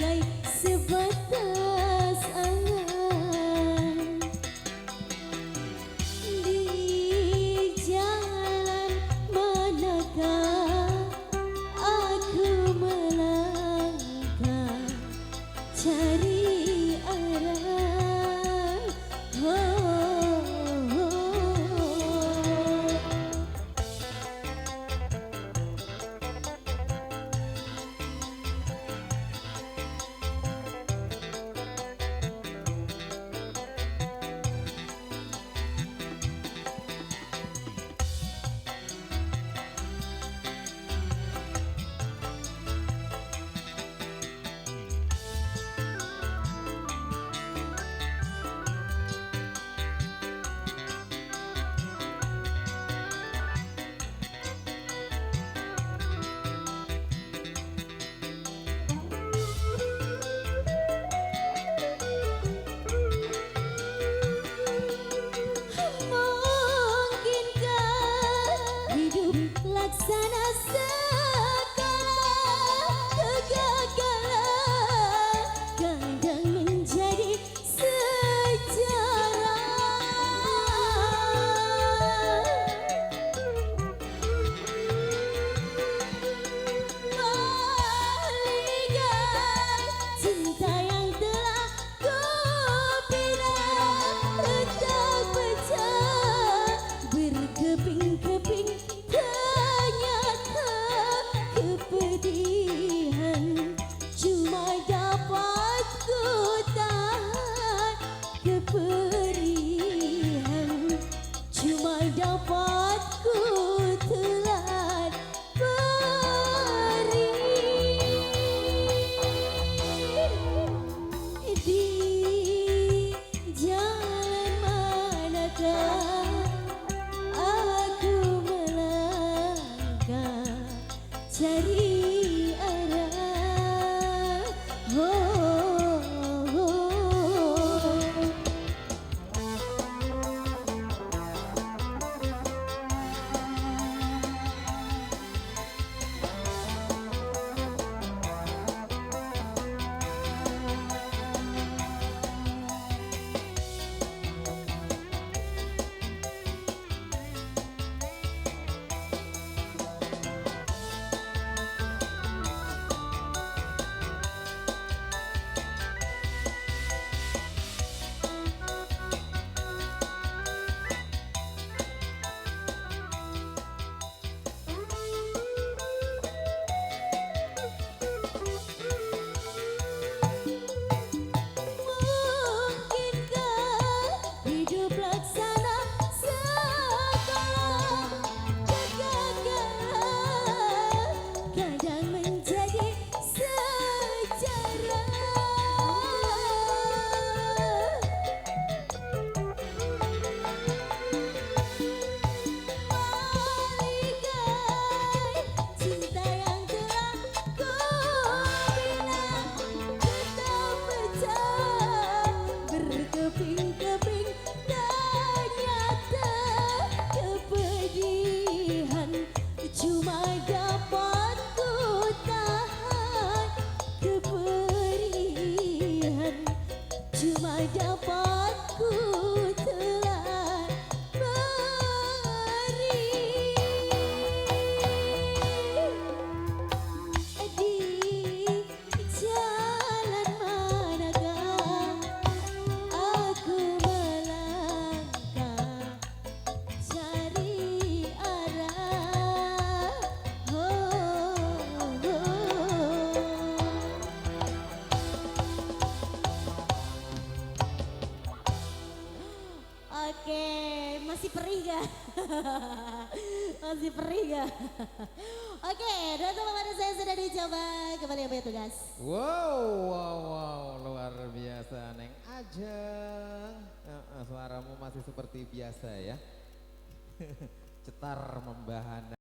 bagai sebatas angan di jalan manakah aku melangkah cari arah. Laksana segala kegagalan kadang menjadi sejarah. Melihat cinta yang telah kubina retak pecah berkeping-keping. Kepedihan cuma dapat ku tahan, kepedihan cuma dapat ku telan perih. Di jalan manakah aku melangkah cari arah. Berkeping-keping ternyata kepedihan cuma dapat ku tahan, kepedihan cuma dapat ku telan perih. Di jalan manakah aku melangkah cari arah. Oke, masih perih gak? Masih perih gak? Oke, dan teman-teman saya sudah dicoba. Kembali apa ya tugas? Wow, luar biasa Neng Ajeng. Suaramu masih seperti biasa ya. Cetar membahana.